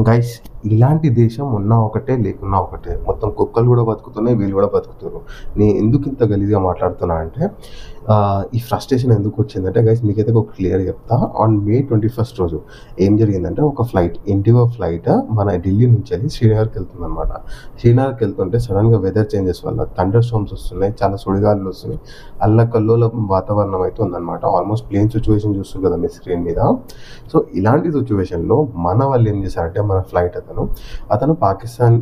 Guys ఇలాంటి దేశం ఉన్నా ఒకటే లేకున్నా ఒకటే. మొత్తం కుక్కలు కూడా బతుకుతున్నాయి, వీళ్ళు కూడా బతుకుతున్నారు. నేను ఎందుకు ఇంత గలీజ్గా మాట్లాడుతున్నా అంటే ఈ ఫ్రస్ట్రేషన్ ఎందుకు వచ్చిందంటే గైస్ మీకైతే ఒక క్లియర్ చెప్తా. ఆన్ May 21 రోజు ఏం జరిగిందంటే ఒక ఫ్లైట్, ఇండిగో ఫ్లైట్ మన ఢిల్లీ నుంచి వెళ్ళి శ్రీనగర్కి వెళ్తుంది అనమాట. శ్రీనగర్కి వెళ్తుంటే సడన్గా వెదర్ చేంజెస్ వల్ల థండర్ స్టార్మ్స్ వస్తున్నాయి, చాలా సుడిగాలులు వస్తున్నాయి, అల్లకల్లోలం వాతావరణం అయితే ఉందన్నమాట. ఆల్మోస్ట్ ప్లేన్ సిచ్యువేషన్ చూస్తుంది కదా మీ స్క్రీన్ మీద. సో ఇలాంటి సిచ్యువేషన్లో మన వాళ్ళు ఏం చేశారంటే మన ఫ్లైట్ అతను పాకిస్తాన్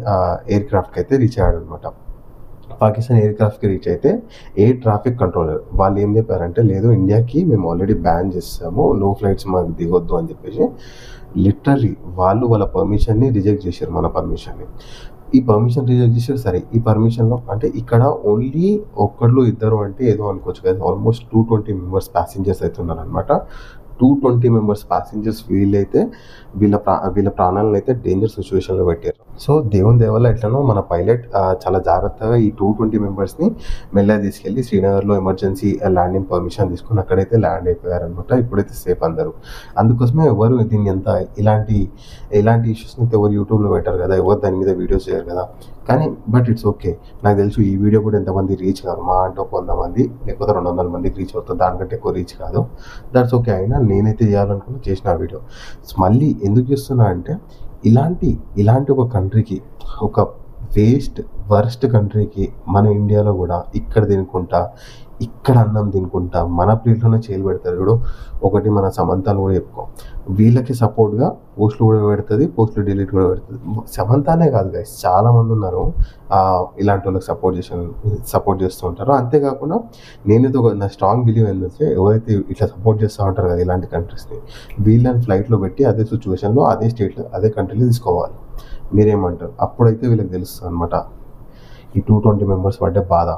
ఎయిర్ క్రాఫ్ట్కి అయితే రీచ్ అయ్యాడు అనమాట. పాకిస్తాన్ ఎయిర్ క్రాఫ్ట్కి రీచ్ అయితే ఎయిర్ ట్రాఫిక్ కంట్రోలర్ వాళ్ళు ఏం చెప్పారంటే, లేదు ఇండియాకి మేము ఆల్రెడీ బ్యాన్ చేస్తాము, నో ఫ్లైట్స్ మాకు దిగొద్దు అని చెప్పేసి లిటరలీ వాళ్ళ పర్మిషన్ని రిజెక్ట్ చేశారు, మన పర్మిషన్ని. ఈ పర్మిషన్ రిజెక్ట్ చేశారు. సరే ఈ పర్మిషన్లో అంటే ఇక్కడ ఓన్లీ ఒక్కళ్ళు ఇద్దరు అంటే ఏదో అనుకోవచ్చు కదా, ఆల్మోస్ట్ 220 మెంబర్స్ ప్యాసింజర్స్ అయితే ఉన్నారనమాట. 220 మెంబర్స్ ప్యాసింజర్స్ వీళ్ళైతే వీళ్ళ ప్రాణాలను అయితే డేంజర్ సిచ్యువేషన్లో పెట్టారు. సో దేవుని దేవల్ల ఎట్లనో మన పైలట్ చాలా జాగ్రత్తగా ఈ 220 మెంబర్స్ని మెల్లగా తీసుకెళ్ళి శ్రీనగర్లో ఎమర్జెన్సీ ల్యాండింగ్ పర్మిషన్ తీసుకుని అక్కడైతే ల్యాండ్ అయిపోయారనమాట. ఇప్పుడైతే సేఫ్ అందరూ. అందుకోసమే ఎవరు దీన్ని ఇలాంటి ఇష్యూస్ని ఎవరు యూట్యూబ్లో పెట్టారు కదా, ఎవరు దాని మీద వీడియోస్ చేయరు కదా. కానీ బట్ ఇట్స్ ఓకే. నాకు తెలుసు ఈ వీడియో కూడా ఎంతమంది రీచ్ కాదు, మా అంటే 100 మంది లేకపోతే 200 మందికి రీచ్ అవుతుంది, దానికంటే ఎక్కువ రీచ్ కాదు. That's okay. అయినా నేనైతే చేయాలనుకున్నా చేసిన వీడియో. మళ్ళీ ఎందుకు చేస్తున్నా అంటే ఇలాంటి ఒక కంట్రీకి, ఒక వర్స్ట్ కంట్రీకి మన ఇండియాలో కూడా ఇక్కడ తినుకుంటా, ఇక్కడ అన్నం తినుకుంటా, మన ప్లేట్లోనే చేయలు పెడతారు చూడు. ఒకటి మన సమంతాను కూడా చెప్పుకో, వీళ్ళకి సపోర్ట్గా పోస్టులు కూడా పెడుతుంది, పోస్టులు డిలీట్ కూడా పెడుతుంది. సమంతానే కాదు గైస్, చాలామంది ఉన్నారు ఇలాంటి వాళ్ళకి సపోర్ట్ చేస్తూ ఉంటారు. అంతేకాకుండా నేనైతే నా స్ట్రాంగ్ బిలీవ్ ఏంటంటే, ఎవరైతే ఇట్లా సపోర్ట్ చేస్తూ ఉంటారు కదా ఇలాంటి కంట్రీస్ని, వీళ్ళని ఫ్లైట్లో పెట్టి అదే సిచ్యువేషన్లో అదే స్టేట్లో అదే కంట్రీలో తీసుకోవాలి. మీరేమంటారు? అప్పుడైతే వీళ్ళకి తెలుస్తుంది అనమాట ఈ 220 మెంబర్స్ పడ్డే బాధ.